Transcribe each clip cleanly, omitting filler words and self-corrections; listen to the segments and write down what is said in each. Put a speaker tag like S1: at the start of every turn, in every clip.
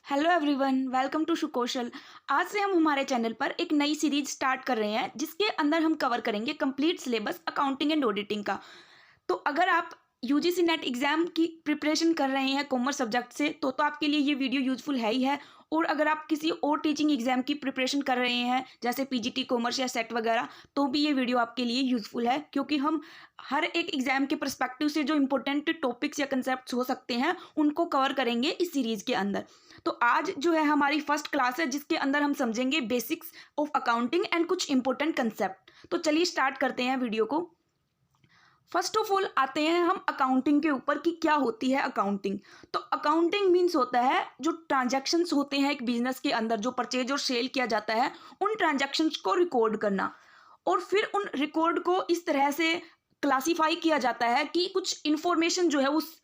S1: Hello everyone, welcome to Sukaushal. आज से हम हमारे चैनल पर एक नई सीरीज स्टार्ट कर रहे हैं जिसके अंदर हम कवर करेंगे complete syllabus accounting and auditing का। तो अगर आप यूजीसी नेट एग्जाम की प्रिपरेशन कर रहे हैं कॉमर्स सब्जेक्ट से तो आपके लिए ये वीडियो यूजफुल है ही है। और अगर आप किसी और टीचिंग एग्जाम की प्रिपरेशन कर रहे हैं जैसे पीजीटी कॉमर्स या सेट वगैरह, तो भी ये वीडियो आपके लिए यूजफुल है, क्योंकि हम हर एक एग्जाम के पर्सपेक्टिव से जो इंपॉर्टेंट टॉपिक्स या कंसेप्ट हो सकते हैं उनको कवर करेंगे इस सीरीज के अंदर। तो आज जो है हमारी फर्स्ट क्लास है जिसके अंदर हम समझेंगे बेसिक्स ऑफ अकाउंटिंग एंड कुछ इंपॉर्टेंट कंसेप्ट। तो चलिए स्टार्ट करते हैं वीडियो को। फर्स्ट ऑफ ऑल आते हैं हम अकाउंटिंग के ऊपर कि क्या होती है अकाउंटिंग। तो अकाउंटिंग मीन्स होता है जो ट्रांजैक्शंस होते हैं एक बिजनेस के अंदर, जो परचेज और सेल किया जाता है, उन ट्रांजैक्शंस को रिकॉर्ड करना। और फिर उन रिकॉर्ड को इस तरह से क्लासीफाई किया जाता है कि कुछ इंफॉर्मेशन जो है उस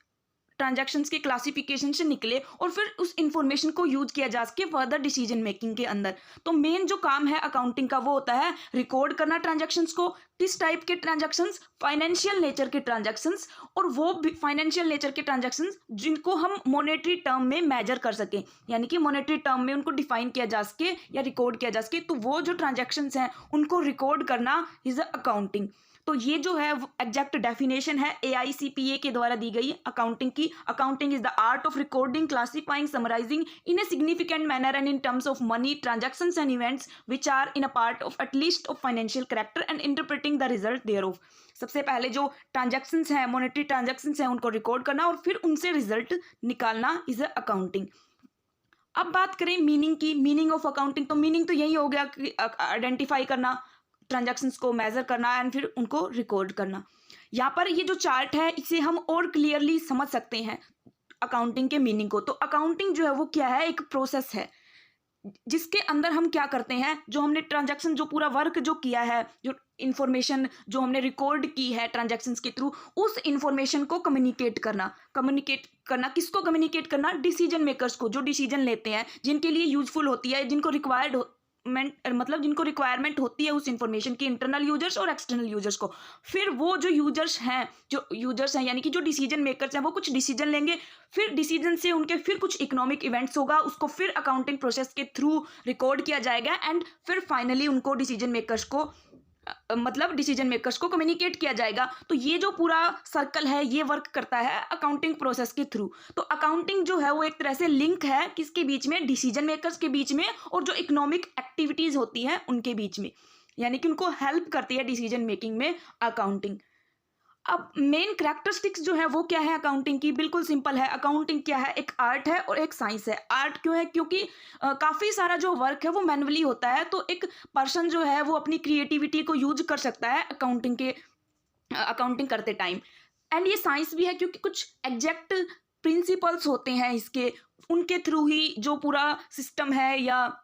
S1: ट्रांजैक्शंस के क्लासिफिकेशन से निकले और फिर उस इंफॉर्मेशन को यूज किया जा सके फर्दर डिसीजन मेकिंग के अंदर। तो मेन जो काम है अकाउंटिंग का वो होता है रिकॉर्ड करना ट्रांजैक्शंस को। किस टाइप के ट्रांजैक्शंस? फाइनेंशियल नेचर के ट्रांजैक्शंस, और वो फाइनेंशियल नेचर के ट्रांजैक्शंस जिनको हम मॉनेटरी टर्म में मेजर कर सके, यानी कि मॉनेटरी टर्म में उनको डिफाइन किया जा सके या रिकॉर्ड किया जा सके। तो वो जो ट्रांजैक्शंस हैं उनको रिकॉर्ड करना इज अकाउंटिंग। तो ये जो है एग्जैक्ट डेफिनेशन है AICPA के द्वारा दी गई अकाउंटिंग की। Accounting is the art of recording, classifying, summarising in a significant manner and in terms of money transactions and events which are in a part of at least of financial character and interpreting the result thereof. सबसे पहले जो transactions हैं, monetary transactions हैं, उनको record करना और फिर उनसे रिजल्ट निकालना इज अकाउंटिंग। अब बात करें मीनिंग की, मीनिंग ऑफ अकाउंटिंग। तो मीनिंग तो यही हो गया कि आइडेंटिफाई करना, ट्रांजैक्शंस को मेजर करना एंड फिर उनको रिकॉर्ड करना। यहाँ पर ये जो चार्ट है इसे हम और क्लियरली समझ सकते हैं अकाउंटिंग के मीनिंग को। तो अकाउंटिंग जो है वो क्या है? एक प्रोसेस है जिसके अंदर हम क्या करते हैं, जो हमने ट्रांजैक्शन, जो पूरा वर्क जो किया है, जो इन्फॉर्मेशन जो हमने रिकॉर्ड की है ट्रांजैक्शंस के थ्रू, उस इन्फॉर्मेशन को कम्युनिकेट करना किसको कम्युनिकेट करना? डिसीजन मेकर्स को, जो डिसीजन लेते हैं, जिनके लिए यूजफुल होती है, जिनको रिक्वायरमेंट होती है उस इंफॉर्मेशन की, इंटरनल यूजर्स और एक्सटर्नल यूजर्स को। फिर वो जो यूजर्स हैं यानी कि जो डिसीजन मेकर्स हैं, वो कुछ डिसीजन लेंगे, फिर डिसीजन से उनके फिर कुछ इकोनॉमिक इवेंट्स होगा, उसको फिर अकाउंटिंग प्रोसेस के थ्रू रिकॉर्ड किया जाएगा एंड फिर फाइनली उनको डिसीजन मेकर्स को कम्युनिकेट किया जाएगा। तो ये जो पूरा सर्कल है ये वर्क करता है अकाउंटिंग प्रोसेस के थ्रू। तो अकाउंटिंग जो है वो एक तरह से लिंक है किसके बीच में? डिसीजन मेकर्स के बीच में और जो इकोनॉमिक एक्टिविटीज होती हैं उनके बीच में, यानी कि उनको हेल्प करती है डिसीजन मेकिंग में अकाउंटिंग। अब मेन कैरेक्टरिस्टिक्स जो है वो क्या है अकाउंटिंग की? बिल्कुल सिंपल है। अकाउंटिंग क्या है? एक आर्ट है और एक साइंस है। आर्ट क्यों है? क्योंकि काफ़ी सारा जो वर्क है वो मैनुअली होता है, तो एक पर्सन जो है वो अपनी क्रिएटिविटी को यूज कर सकता है अकाउंटिंग करते टाइम। एंड ये साइंस भी है क्योंकि कुछ एग्जैक्ट प्रिंसिपल्स होते हैं इसके, उनके थ्रू ही जो पूरा सिस्टम है या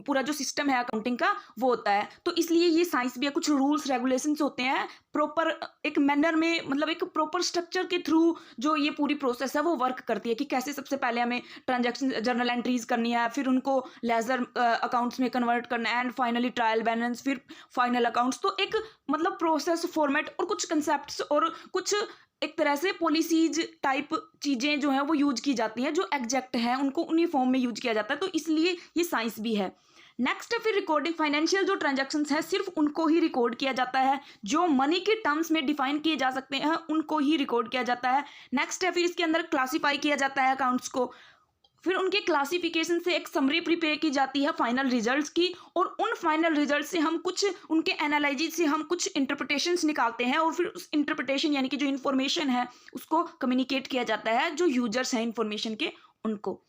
S1: पूरा जो सिस्टम है अकाउंटिंग का वो होता है। तो इसलिए ये साइंस भी है। कुछ रूल्स रेगुलेशंस होते हैं प्रॉपर एक मैनर में, मतलब एक प्रॉपर स्ट्रक्चर के थ्रू जो ये पूरी प्रोसेस है वो वर्क करती है कि कैसे सबसे पहले हमें ट्रांजैक्शन जर्नल एंट्रीज करनी है, फिर उनको लेजर अकाउंट्स में कन्वर्ट करना है एंड फाइनली ट्रायल बैलेंस, फिर फाइनल अकाउंट्स। तो एक मतलब प्रोसेस फॉर्मेट और कुछ कंसेप्ट्स और कुछ एक तरह से पॉलिसीज टाइप चीज़ें जो हैं वो यूज की जाती हैं, जो एग्जैक्ट हैं उनको उन्हीं फॉर्म में यूज किया जाता है। तो इसलिए ये साइंस भी है। नेक्स्ट है फिर रिकॉर्डिंग। फाइनेंशियल जो ट्रांजैक्शंस हैं सिर्फ उनको ही रिकॉर्ड किया जाता है, जो मनी के टर्म्स में डिफाइन किए जा सकते हैं उनको ही रिकॉर्ड किया जाता है। नेक्स्ट है फिर इसके अंदर क्लासीफाई किया जाता है अकाउंट्स को, फिर उनके क्लासिफिकेशन से एक समरी प्रिपेयर की जाती है फाइनल रिजल्ट्स की, और उन फाइनल रिजल्ट से हम कुछ उनके एनालिसिस से हम कुछ इंटरप्रिटेशंस निकालते हैं और फिर उस इंटरप्रिटेशन यानी कि जो इन्फॉर्मेशन है उसको कम्युनिकेट किया जाता है जो यूजर्स हैं इन्फॉर्मेशन के उनको।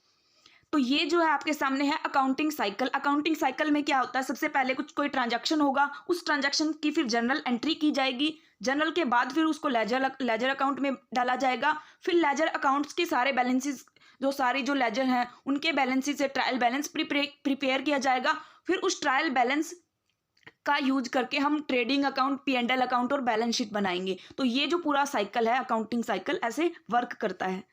S1: तो ये जो है आपके सामने है अकाउंटिंग साइकिल। अकाउंटिंग साइकिल में क्या होता है? सबसे पहले कोई ट्रांजैक्शन होगा, उस ट्रांजैक्शन की फिर जर्नल एंट्री की जाएगी, जर्नल के बाद फिर उसको लेजर अकाउंट में डाला जाएगा, फिर लेजर अकाउंट्स के सारे बैलेंसेस जो लेजर हैं उनके बैलेंसेस से ट्रायल बैलेंस प्रिपेयर किया जाएगा। फिर उस ट्रायल बैलेंस का यूज करके हम ट्रेडिंग अकाउंट, P&L अकाउंट और बैलेंस शीट बनाएंगे। तो ये जो पूरा साइकिल है अकाउंटिंग साइकिल ऐसे वर्क करता है।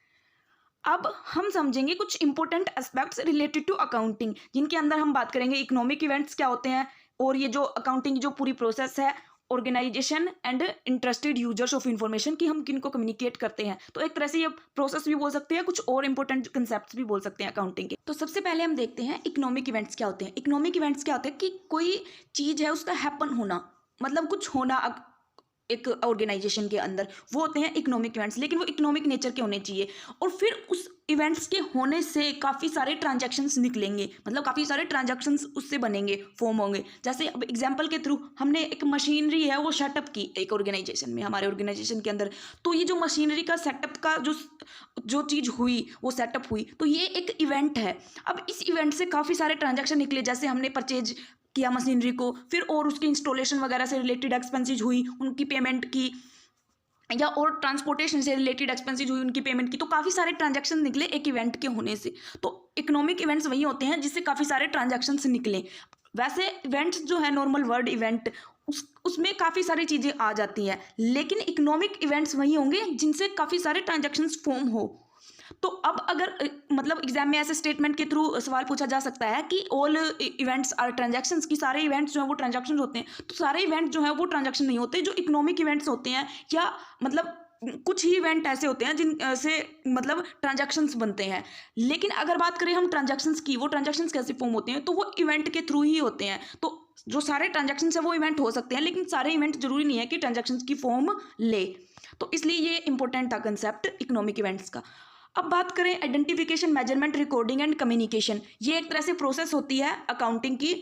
S1: अब हम समझेंगे कुछ important aspects related to accounting, जिनके अंदर हम बात करेंगे इकोनॉमिक इवेंट्स क्या होते हैं, और ये जो अकाउंटिंग जो पूरी प्रोसेस है organisation and interested users of information की हम किनको कम्युनिकेट करते हैं। तो एक तरह से ये प्रोसेस भी बोल सकते हैं, कुछ और इंपॉर्टेंट कंसेप्ट्स भी बोल सकते हैं अकाउंटिंग के। तो सबसे पहले हम देखते हैं इकोनॉमिक इवेंट्स क्या होते हैं। इकोनॉमिक इवेंट्स क्या होते हैं कि कोई चीज़ है उसका हैपन होना, मतलब कुछ होना एक ऑर्गेनाइजेशन के अंदर, वो होते हैं इकोनॉमिक इवेंट्स। लेकिन वो इकोनॉमिक नेचर के होने चाहिए और फिर उस इवेंट्स के होने से काफ़ी सारे ट्रांजैक्शंस निकलेंगे, मतलब काफ़ी सारे ट्रांजैक्शंस उससे बनेंगे, फॉर्म होंगे। जैसे अब एग्जांपल के थ्रू हमने एक मशीनरी है वो सेटअप की एक ऑर्गेनाइजेशन में, हमारे ऑर्गेनाइजेशन के अंदर। तो ये जो मशीनरी का सेटअप का जो चीज़ हुई, वो सेटअप हुई, तो ये एक इवेंट है। अब इस इवेंट से काफ़ी सारे ट्रांजैक्शन निकले, जैसे हमने परचेज किया मशीनरी को, फिर और उसकी इंस्टॉलेशन वगैरह से रिलेटेड एक्सपेंसेस हुई, उनकी पेमेंट की, या और ट्रांसपोर्टेशन से रिलेटेड एक्सपेंसेस हुई, उनकी पेमेंट की। तो काफ़ी सारे ट्रांजैक्शन निकले एक इवेंट के होने से। तो इकोनॉमिक इवेंट्स वही होते हैं जिससे काफ़ी सारे ट्रांजैक्शंस निकले। वैसे इवेंट्स जो है नॉर्मल वर्ड इवेंट, उसमें काफ़ी सारी चीज़ें आ जाती हैं, लेकिन इकोनॉमिक इवेंट्स वही होंगे जिनसे काफ़ी सारे ट्रांजैक्शंस फॉर्म हो। तो अब अगर मतलब एग्जाम में ऐसे स्टेटमेंट के थ्रू सवाल पूछा जा सकता है कि ऑल इवेंट्स आर ट्रांजैक्शंस, की सारे इवेंट्स जो है वो ट्रांजैक्शन होते हैं। तो सारे इवेंट जो है वो ट्रांजैक्शन नहीं होते। जो इकोनॉमिक इवेंट्स होते हैं, या मतलब कुछ ही इवेंट ऐसे होते हैं जिन से मतलब ट्रांजैक्शंस बनते हैं। लेकिन अगर बात करें हम ट्रांजैक्शंस की, वो ट्रांजैक्शंस कैसे फॉर्म होते हैं, तो वो इवेंट के थ्रू ही होते हैं। तो जो सारे ट्रांजैक्शंस है वो इवेंट हो सकते हैं, लेकिन सारे इवेंट जरूरी नहीं है कि ट्रांजैक्शंस की फॉर्म ले। तो इसलिए ये इंपॉर्टेंट था कंसेप्ट इकोनॉमिक इवेंट्स का। अब बात करें identification, measurement, recording and communication. ये एक तरह से प्रोसेस होती है अकाउंटिंग की।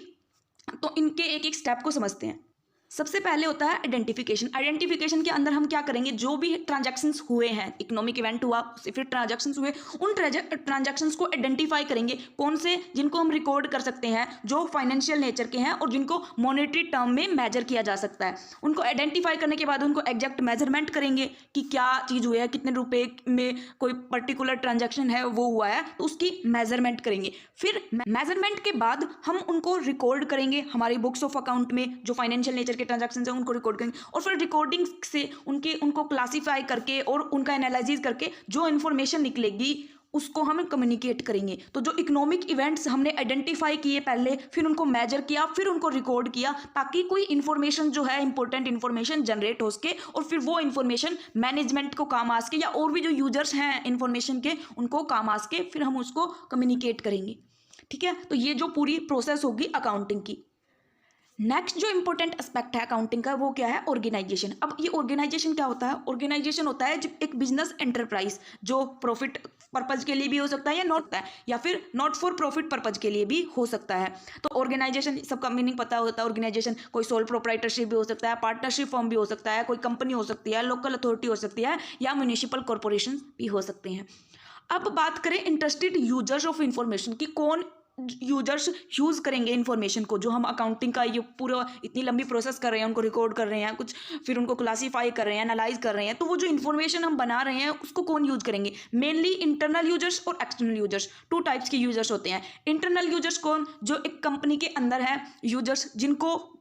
S1: तो इनके एक एक स्टेप को समझते हैं। सबसे पहले होता है आइडेंटिफिकेशन। आइडेंटिफिकेशन के अंदर हम क्या करेंगे, जो भी ट्रांजैक्शंस हुए हैं, इकोनॉमिक इवेंट हुआ, उससे फिर ट्रांजैक्शंस हुए, उन ट्रांजैक्शंस को आइडेंटिफाई करेंगे। कौन से, जिनको हम रिकॉर्ड कर सकते हैं, जो फाइनेंशियल नेचर के हैं और जिनको मॉनेटरी टर्म में मेजर किया जा सकता है। उनको आइडेंटिफाई करने के बाद उनको एग्जैक्ट मेजरमेंट करेंगे कि क्या चीज़ हुई है, कितने रुपए में कोई पर्टिकुलर ट्रांजैक्शन है वो हुआ है, तो उसकी मेजरमेंट करेंगे। फिर मेजरमेंट के बाद हम उनको रिकॉर्ड करेंगे हमारी बुक्स ऑफ अकाउंट में, जो फाइनेंशियल नेचर के ट्रांजैक्शन है उनको रिकॉर्ड करेंगे। और फिर रिकॉर्डिंग से उनको क्लासीफाई करके और उनका एनालिसिस करके जो इन्फॉर्मेशन निकलेगी उसको हम कम्युनिकेट करेंगे। तो जो इकोनॉमिक इवेंट्स हमने आइडेंटिफाई किए पहले, फिर उनको मेजर किया, फिर उनको रिकॉर्ड किया, ताकि कोई इन्फॉर्मेशन जो है इंपॉर्टेंट इन्फॉर्मेशन जनरेट हो सके और फिर वो इन्फॉर्मेशन मैनेजमेंट को काम आ सके, या और भी जो यूजर्स हैं इन्फॉर्मेशन के उनको काम आ सके, फिर हम उसको कम्युनिकेट करेंगे। ठीक है, तो ये जो पूरी प्रोसेस होगी अकाउंटिंग की। नेक्स्ट जो इंपॉर्टेंट एस्पेक्ट है अकाउंटिंग का, वो क्या है, ऑर्गेनाइजेशन। अब ये ऑर्गेनाइजेशन क्या होता है, ऑर्गेनाइजेशन होता है एक बिजनेस एंटरप्राइज जो प्रॉफिट पर्पज के लिए भी हो सकता है, या नॉट है, या फिर नॉट फॉर प्रॉफिट पर्पज के लिए भी हो सकता है। तो ऑर्गेनाइजेशन, सबका मीनिंग पता होता है। ऑर्गेनाइजेशन कोई सोल प्रोप्राइटरशिप भी हो सकता है, पार्टनरशिप फॉर्म भी हो सकता है, कोई कंपनी हो सकती है, लोकल अथॉरिटी हो सकती है, या म्यूनिसिपल कॉरपोरेशन भी हो सकते हैं। अब बात करें इंटरेस्टेड यूजर्स ऑफ इंफॉर्मेशन की, कौन यूजर्स यूज़ करेंगे इन्फॉर्मेशन को, जो हम अकाउंटिंग का ये पूरा इतनी लंबी प्रोसेस कर रहे हैं, उनको रिकॉर्ड कर रहे हैं कुछ, फिर उनको क्लासीफाई कर रहे हैं, एनालाइज कर रहे हैं, तो वो जो इन्फॉर्मेशन हम बना रहे हैं उसको कौन यूज़ करेंगे। मेनली इंटरनल यूजर्स और एक्सटर्नल यूजर्स, टू टाइप्स के यूजर्स होते हैं। इंटरनल यूजर्स कौन, जो एक कंपनी के अंदर है यूजर्स, जिनको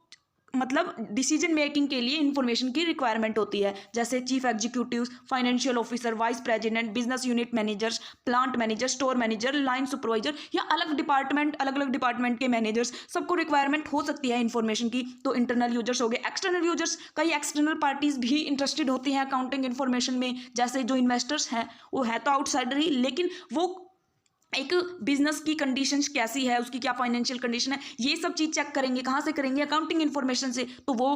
S1: मतलब डिसीजन मेकिंग के लिए इंफॉर्मेशन की रिक्वायरमेंट होती है, जैसे chief executives, financial officer, vice president, business unit managers, plant manager, store manager, line supervisor, या अलग अलग डिपार्टमेंट के मैनेजर्स, सबको रिक्वायरमेंट हो सकती है इंफॉर्मेशन की। तो इंटरनल यूजर्स हो गए। एक्सटर्नल यूजर्स, कई एक्सटर्नल पार्टीज भी इंटरेस्टेड होती हैं अकाउंटिंग इन्फॉर्मेशन में, जैसे जो इन्वेस्टर्स हैं वो है तो आउटसाइडर ही, लेकिन वो एक बिजनेस की कंडीशंस कैसी है, उसकी क्या फाइनेंशियल कंडीशन है, ये सब चीज़ चेक करेंगे। कहाँ से करेंगे, अकाउंटिंग इन्फॉर्मेशन से। तो वो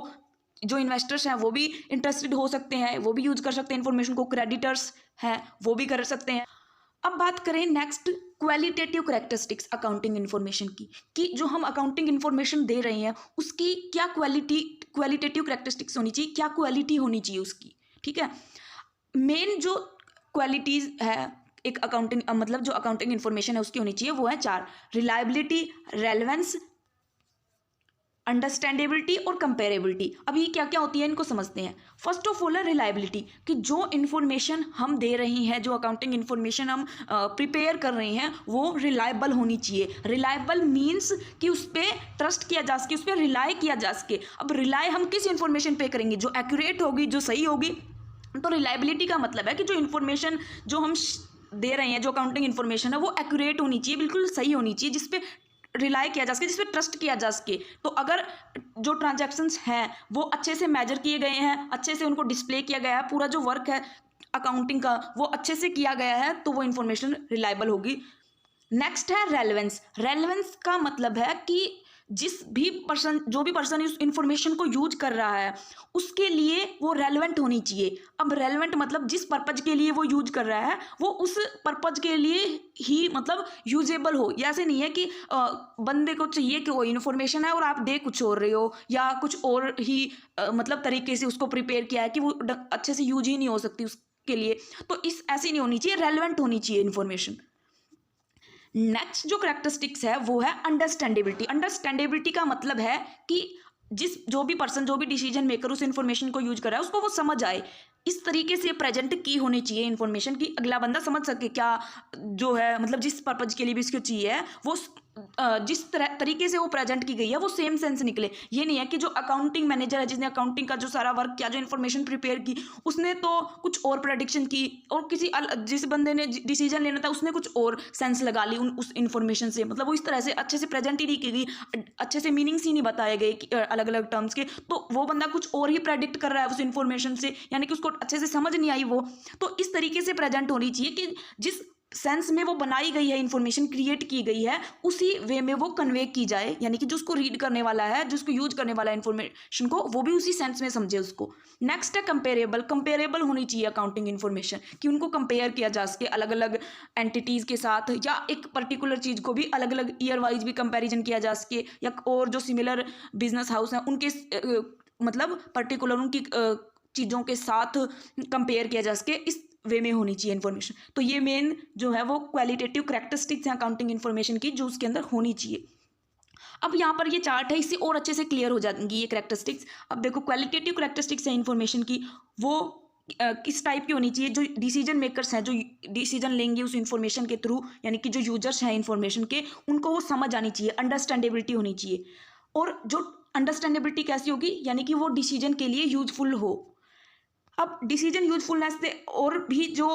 S1: जो इन्वेस्टर्स हैं वो भी इंटरेस्टेड हो सकते हैं, वो भी यूज़ कर सकते हैं इन्फॉर्मेशन को। क्रेडिटर्स हैं वो भी कर सकते हैं। अब बात करें next qualitative characteristics accounting information की, कि जो हम अकाउंटिंग इन्फॉर्मेशन दे रहे हैं उसकी क्या क्वालिटेटिव कैरेक्टरिस्टिक्स होनी चाहिए, क्या क्वालिटी होनी चाहिए उसकी। ठीक है, मेन जो क्वालिटीज़ है एक अकाउंटिंग मतलब जो अकाउंटिंग इन्फॉर्मेशन है उसकी होनी चाहिए, वो है 4: रिलायबिलिटी, रेलेवेंस, अंडरस्टैंडेबिलिटी और कंपेरेबिलिटी। अब ये क्या क्या होती है इनको समझते हैं। फर्स्ट ऑफ ऑल है रिलायबिलिटी, कि जो इन्फॉर्मेशन हम दे रहे हैं, जो अकाउंटिंग इन्फॉर्मेशन हम प्रिपेयर कर रहे हैं, वो रिलायबल होनी चाहिए। रिलायबल मीन्स कि उस पर ट्रस्ट किया जा सके, उस पर रिलाई किया जा सके। अब रिलाई हम किस इन्फॉर्मेशन पे करेंगे, जो एक्यूरेट होगी, जो सही होगी। तो रिलायबिलिटी का मतलब है कि जो इन्फॉर्मेशन जो हम दे रहे हैं, जो अकाउंटिंग इन्फॉर्मेशन है वो एक्यूरेट होनी चाहिए, बिल्कुल सही होनी चाहिए, जिसपे रिलाई किया जा सके, जिस पे ट्रस्ट किया जा सके। तो अगर जो ट्रांजैक्शंस हैं वो अच्छे से मेजर किए गए हैं, अच्छे से उनको डिस्प्ले किया गया है, पूरा जो वर्क है अकाउंटिंग का वो अच्छे से किया गया है, तो वो इन्फॉर्मेशन रिलायबल होगी। नेक्स्ट है रेलेवेंस। रेलेवेंस का मतलब है कि जो भी पर्सन इस इंफॉर्मेशन को यूज कर रहा है उसके लिए वो रेलेवेंट होनी चाहिए। अब रेलेवेंट मतलब जिस पर्पज के लिए वो यूज कर रहा है वो उस पर्पज के लिए ही मतलब यूजेबल हो। या ऐसे नहीं है कि बंदे को चाहिए कि वो इन्फॉर्मेशन है और आप दे कुछ और रहे हो, या कुछ और ही मतलब तरीके से उसको प्रिपेयर किया है कि वो अच्छे से यूज ही नहीं हो सकती उसके लिए। तो ऐसी नहीं होनी चाहिए, रेलेवेंट होनी चाहिए इन्फॉर्मेशन। नेक्स्ट जो करेक्टरिस्टिक्स है वो है अंडरस्टैंडेबिलिटी। अंडरस्टैंडेबिलिटी का मतलब है कि जो भी पर्सन, जो भी डिसीजन मेकर उस इन्फॉर्मेशन को यूज कर रहा है उसको वो समझ आए। इस तरीके से प्रेजेंट की होनी चाहिए इन्फॉर्मेशन कि अगला बंदा समझ सके क्या जो है, मतलब जिस पर्पज के लिए भी इसको चाहिए है वो जिस तरीके से वो प्रेजेंट की गई है वो सेम सेंस निकले। ये नहीं है कि जो अकाउंटिंग मैनेजर है जिसने अकाउंटिंग का जो सारा वर्क किया, जो इन्फॉर्मेशन प्रिपेयर की, उसने तो कुछ और प्रेडिक्शन की, और जिस बंदे ने डिसीजन लेना था उसने कुछ और सेंस लगा ली उस इन्फॉर्मेशन से। मतलब वो इस तरह से अच्छे से प्रेजेंट ही नहीं की गई, अच्छे से मीनिंग्स ही नहीं बताए गए अलग अलग टर्म्स के, तो वो बंदा कुछ और ही प्रेडिक्ट कर रहा है उस इन्फॉर्मेशन से, यानी कि उसको अच्छे से समझ नहीं आई वो। तो इस तरीके से प्रेजेंट होनी चाहिए कि जिस सेंस में वो बनाई गई है, इन्फॉर्मेशन क्रिएट की गई है, उसी वे में वो कन्वे की जाए, यानी कि जो उसको रीड करने वाला है, जो उसको यूज करने वाला है इन्फॉर्मेशन को, वो भी उसी सेंस में समझे उसको। नेक्स्ट है कंपेरेबल। कंपेरेबल होनी चाहिए अकाउंटिंग इन्फॉर्मेशन, कि उनको कंपेयर किया जा सके अलग अलग एंटिटीज़ के साथ, या एक पर्टिकुलर चीज़ को भी अलग अलग ईयर वाइज भी कंपेरिजन किया जा सके, या और जो सिमिलर बिजनेस हाउस हैं उनके मतलब पर्टिकुलर उनकी चीज़ों के साथ कंपेयर किया जा सके, इस वे में होनी चाहिए इन्फॉर्मेशन। तो ये मेन जो है वो क्वालिटेटिव करेक्टरिस्टिक्स हैं अकाउंटिंग इन्फॉर्मेशन की, जो उसके अंदर होनी चाहिए। अब यहाँ पर ये चार्ट है, इससे और अच्छे से क्लियर हो जाएंगी ये करेक्टरिस्टिक्स। अब देखो क्वालिटेटिव करेक्टरिस्टिक्स है इन्फॉर्मेशन की, वो किस टाइप की होनी चाहिए। जो डिसीजन मेकर्स हैं, जो डिसीजन लेंगे उस इन्फॉर्मेशन के थ्रू, यानी कि जो यूजर्स हैं इन्फॉर्मेशन के, उनको वो समझ आनी चाहिए, अंडरस्टैंडेबिलिटी होनी चाहिए। और जो अंडरस्टैंडेबिलिटी कैसी होगी, यानी कि वो डिसीजन के लिए यूजफुल हो। अब डिसीजन यूजफुलनेस से और भी जो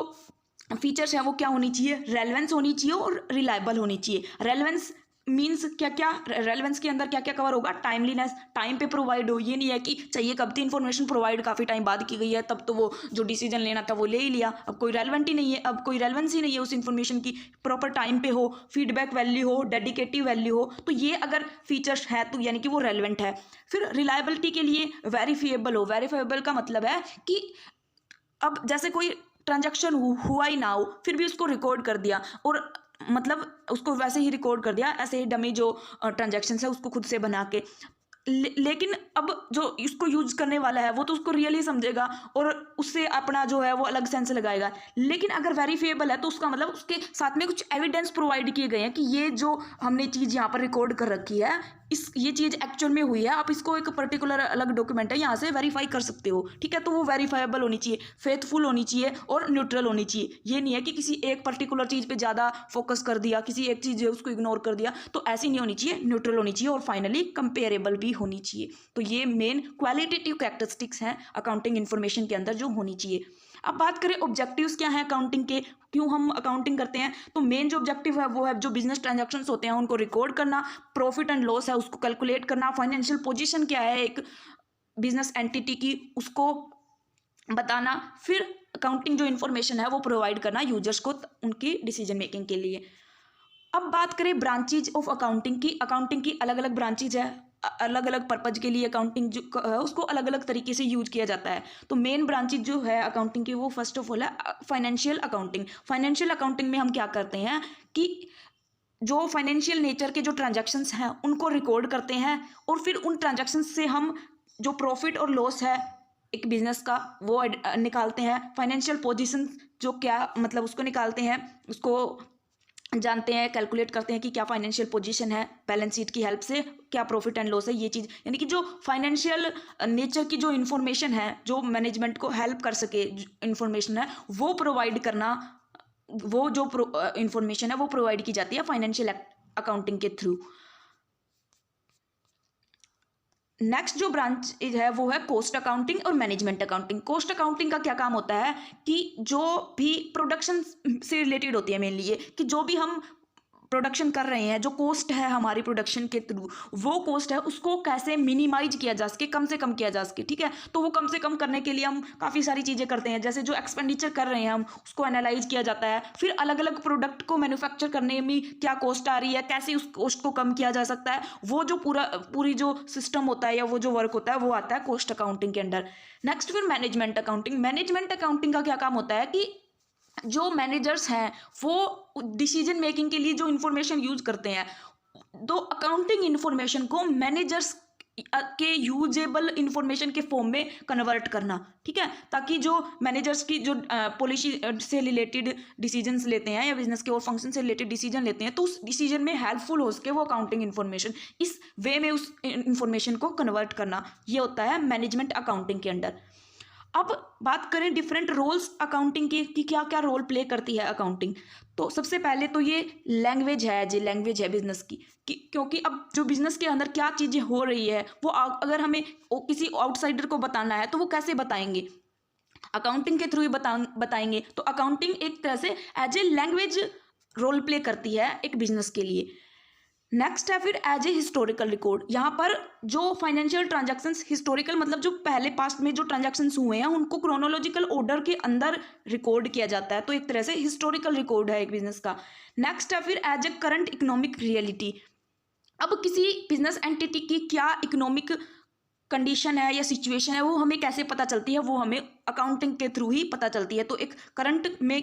S1: फीचर्स हैं वो क्या होनी चाहिए, रेलेवेंस होनी चाहिए और रिलायबल होनी चाहिए। रेलेवेंस मीन्स क्या क्या, रेलेवेंस के अंदर क्या क्या कवर होगा, टाइमलीनेस, टाइम पे प्रोवाइड हो। ये नहीं है कि चाहिए कब थी इन्फॉर्मेशन प्रोवाइड काफ़ी टाइम बाद की गई है, तब तो वो जो डिसीजन लेना था वो ले ही लिया, अब कोई रेलेवेंट ही नहीं है, अब कोई रेलेवेंस ही नहीं है उस इन्फॉर्मेशन की। प्रॉपर टाइम पे हो, फीडबैक वैल्यू हो, डेडिकेटिव वैल्यू हो, तो ये अगर फीचर्स है तो यानी कि वो रेलेवेंट है। फिर रिलायबिलिटी के लिए वेरीफाइबल हो। वेरीफाइबल का मतलब है कि अब जैसे कोई ट्रांजैक्शन हुआ ही ना हो, फिर भी उसको रिकॉर्ड कर दिया, और मतलब उसको वैसे ही रिकॉर्ड कर दिया, ऐसे ही डमी जो ट्रांजैक्शंस है उसको खुद से बना के, लेकिन अब जो इसको यूज करने वाला है वो तो उसको रियली समझेगा और उससे अपना जो है वो अलग सेंस लगाएगा। लेकिन अगर वेरीफाइबल है तो उसका मतलब उसके साथ में कुछ एविडेंस प्रोवाइड किए गए हैं कि ये जो हमने चीज़ यहाँ पर रिकॉर्ड कर रखी है, ये चीज़ एक्चुअल में हुई है, आप इसको एक पर्टिकुलर अलग डॉक्यूमेंट है यहाँ से वेरीफाई कर सकते हो, ठीक है। तो वो वेरीफाइबल होनी चाहिए, फेथफुल होनी चाहिए और न्यूट्रल होनी चाहिए। ये नहीं है कि किसी एक पर्टिकुलर चीज़ पे ज़्यादा फोकस कर दिया, किसी एक चीज़ है उसको इग्नोर कर दिया, तो ऐसी नहीं होनी चाहिए, न्यूट्रल होनी चाहिए और फाइनली कंपेरेबल भी होनी चाहिए। तो ये मेन क्वालिटेटिव कैरेक्टरिस्टिक्स हैं अकाउंटिंग इन्फॉर्मेशन के अंदर जो होनी चाहिए। अब बात करें ऑब्जेक्टिव्स क्या हैं अकाउंटिंग के, क्यों हम अकाउंटिंग करते हैं, तो मेन जो ऑब्जेक्टिव है वो है जो बिजनेस ट्रांजैक्शंस होते हैं उनको रिकॉर्ड करना, प्रॉफिट एंड लॉस है उसको कैलकुलेट करना, फाइनेंशियल पोजीशन क्या है एक बिजनेस एंटिटी की उसको बताना, फिर अकाउंटिंग जो इन्फॉर्मेशन है वो प्रोवाइड करना यूजर्स को उनकी डिसीजन मेकिंग के लिए। अब बात करें ब्रांचेज ऑफ अकाउंटिंग की अलग अलग ब्रांचेज है, अलग अलग पर्पज के लिए अकाउंटिंग जो है उसको अलग अलग तरीके से यूज किया जाता है। तो मेन ब्रांचेज जो है अकाउंटिंग की वो फर्स्ट ऑफ ऑल है फाइनेंशियल अकाउंटिंग। फाइनेंशियल अकाउंटिंग में हम क्या करते हैं कि जो फाइनेंशियल नेचर के जो ट्रांजैक्शंस हैं उनको रिकॉर्ड करते हैं, और फिर उन ट्रांजैक्शंस से हम जो प्रॉफिट और लॉस है एक बिजनेस का वो निकालते हैं। फाइनेंशियल पोजीशन जो क्या मतलब उसको निकालते हैं, उसको जानते हैं, कैलकुलेट करते हैं कि क्या फाइनेंशियल पोजीशन है, बैलेंस शीट की हेल्प से क्या प्रॉफिट एंड लॉस है, ये चीज़ यानी कि जो फाइनेंशियल नेचर की जो इन्फॉर्मेशन है जो मैनेजमेंट को हेल्प कर सके इन्फॉर्मेशन है वो प्रोवाइड करना, वो जो इन्फॉर्मेशन है वो प्रोवाइड की जाती है फाइनेंशियल अकाउंटिंग के थ्रू। नेक्स्ट जो ब्रांच है वो है कॉस्ट अकाउंटिंग और मैनेजमेंट अकाउंटिंग। कॉस्ट अकाउंटिंग का क्या काम होता है कि जो भी प्रोडक्शन से रिलेटेड होती है मेनली ये, कि जो भी हम प्रोडक्शन कर रहे हैं, जो कॉस्ट है हमारी प्रोडक्शन के थ्रू, वो कॉस्ट है उसको कैसे मिनिमाइज किया जा सके, कम से कम किया जा सके, ठीक है। तो वो कम से कम करने के लिए हम काफ़ी सारी चीज़ें करते हैं, जैसे जो एक्सपेंडिचर कर रहे हैं हम उसको एनालाइज किया जाता है, फिर अलग अलग प्रोडक्ट को मैन्युफैक्चर करने में क्या कॉस्ट आ रही है, कैसे उस कॉस्ट को कम किया जा सकता है, वो जो पूरी जो सिस्टम होता है या वो जो वर्क होता है वो आता है कॉस्ट अकाउंटिंग के अंडर। नेक्स्ट फिर मैनेजमेंट अकाउंटिंग। मैनेजमेंट अकाउंटिंग का क्या काम होता है कि जो मैनेजर्स हैं वो डिसीजन मेकिंग के लिए जो इन्फॉर्मेशन यूज करते हैं, तो अकाउंटिंग इन्फॉर्मेशन को मैनेजर्स के यूजेबल इंफॉर्मेशन के फॉर्म में कन्वर्ट करना, ठीक है, ताकि जो मैनेजर्स की जो पॉलिसी से रिलेटेड डिसीजंस लेते हैं या बिजनेस के और फंक्शन से रिलेटेड डिसीजन लेते हैं, तो उस डिसीजन में हेल्पफुल हो सके वो अकाउंटिंग इन्फॉर्मेशन, इस वे में उस इन्फॉर्मेशन को कन्वर्ट करना, ये होता है मैनेजमेंट अकाउंटिंग के अंडर। अब बात करें डिफरेंट रोल्स अकाउंटिंग की कि क्या क्या रोल प्ले करती है अकाउंटिंग। तो सबसे पहले तो ये लैंग्वेज है बिजनेस की, क्योंकि अब जो बिजनेस के अंदर क्या चीज़ें हो रही है वो अगर हमें किसी आउटसाइडर को बताना है तो वो कैसे बताएंगे, अकाउंटिंग के थ्रू ही बताएंगे। तो अकाउंटिंग एक तरह से as a language role play करती है एक बिजनेस के लिए। नेक्स्ट है फिर एज ए हिस्टोरिकल रिकॉर्ड। यहाँ पर जो फाइनेंशियल ट्रांजैक्शंस, हिस्टोरिकल मतलब जो पहले पास्ट में जो ट्रांजैक्शंस हुए हैं उनको क्रोनोलॉजिकल ऑर्डर के अंदर रिकॉर्ड किया जाता है, तो एक तरह से हिस्टोरिकल रिकॉर्ड है एक बिजनेस का। नेक्स्ट है फिर as a current economic reality. अब किसी बिजनेस एंटिटी की क्या इकोनॉमिक कंडीशन है या सिचुएशन है वो हमें कैसे पता चलती है, वो हमें अकाउंटिंग के थ्रू ही पता चलती है। तो एक करंट में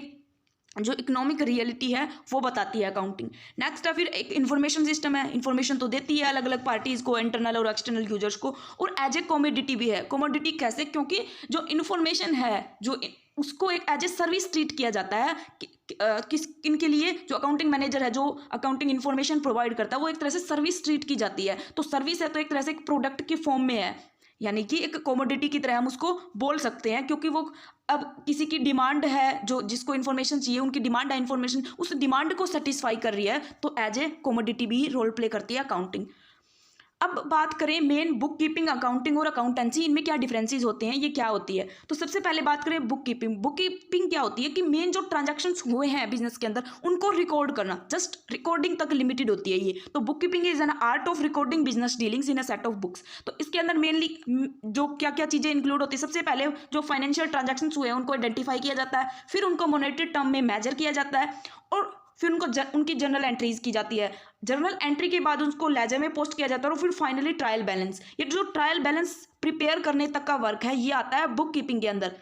S1: जो इकोनॉमिक रियलिटी है वो बताती है अकाउंटिंग। नेक्स्ट है फिर एक इन्फॉर्मेशन सिस्टम है, इन्फॉर्मेशन तो देती है अलग अलग पार्टीज़ को, इंटरनल और एक्सटर्नल यूजर्स को। और एज ए कमोडिटी भी है। कमोडिटी कैसे, क्योंकि जो इन्फॉर्मेशन है जो उसको एक एज ए सर्विस ट्रीट किया जाता है किनके लिए, जो अकाउंटिंग मैनेजर है जो अकाउंटिंग इन्फॉर्मेशन प्रोवाइड करता है वो एक तरह से सर्विस ट्रीट की जाती है। तो सर्विस है तो एक तरह से एक प्रोडक्ट की फॉर्म में है, यानी कि एक कमोडिटी की तरह हम उसको बोल सकते हैं, क्योंकि वो अब किसी की डिमांड है, जो जिसको इन्फॉर्मेशन चाहिए उनकी डिमांड है इन्फॉर्मेशन, उस डिमांड को सेटिस्फाई कर रही है, तो एज ए कमोडिटी भी रोल प्ले करती है अकाउंटिंग। अब बात करें मेन बुक कीपिंग, अकाउंटिंग और अकाउंटेंसी, इनमें क्या डिफरेंसेस होते हैं, ये क्या होती है। तो सबसे पहले बात करें बुक कीपिंग। बुक कीपिंग क्या होती है कि मेन जो ट्रांजैक्शंस हुए हैं बिजनेस के अंदर उनको रिकॉर्ड करना, जस्ट रिकॉर्डिंग तक लिमिटेड होती है ये। तो book keeping is an art of recording business dealings in a set of books. तो इसके अंदर मेनली जो क्या क्या चीज़ें इंक्लूड होती है, सबसे पहले जो फाइनेंशियल ट्रांजैक्शंस हुए हैं उनको आइडेंटिफाई किया जाता है, फिर उनको मॉनेटरी टर्म में मेजर किया जाता है, और फिर उनको उनकी जर्नल एंट्रीज की जाती है। जर्नल एंट्री के बाद उसको लेजर में पोस्ट किया जाता है, और फिर फाइनली ट्रायल बैलेंस। ये जो ट्रायल बैलेंस प्रिपेयर करने तक का वर्क है ये आता है बुक कीपिंग के अंदर।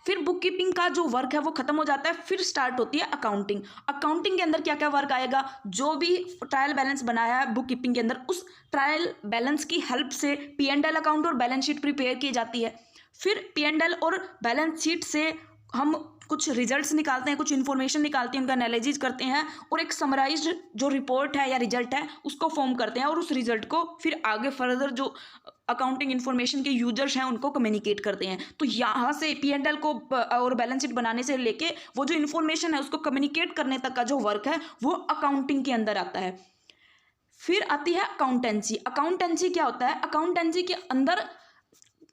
S1: फिर बुक कीपिंग का जो वर्क है वो खत्म हो जाता है, फिर स्टार्ट होती है अकाउंटिंग। अकाउंटिंग के अंदर क्या क्या वर्क आएगा, जो भी ट्रायल बैलेंस बनाया है बुक कीपिंग के अंदर उस ट्रायल बैलेंस की हेल्प से P&L अकाउंट और बैलेंस शीट प्रिपेयर की जाती है। फिर P&L और बैलेंस शीट से हम कुछ रिजल्ट्स निकालते हैं, कुछ इन्फॉर्मेशन निकालते हैं, उनका एनालिसिस करते हैं, और एक समराइज्ड जो रिपोर्ट है या रिजल्ट है उसको फॉर्म करते हैं, और उस रिजल्ट को फिर आगे फर्दर जो अकाउंटिंग इन्फॉर्मेशन के यूजर्स हैं उनको कम्युनिकेट करते हैं। तो यहाँ से P&L को और बैलेंस शीट बनाने से लेके वो जो इन्फॉर्मेशन है उसको कम्युनिकेट करने तक का जो वर्क है वो अकाउंटिंग के अंदर आता है। फिर आती है अकाउंटेंसी। अकाउंटेंसी क्या होता है, अकाउंटेंसी के अंदर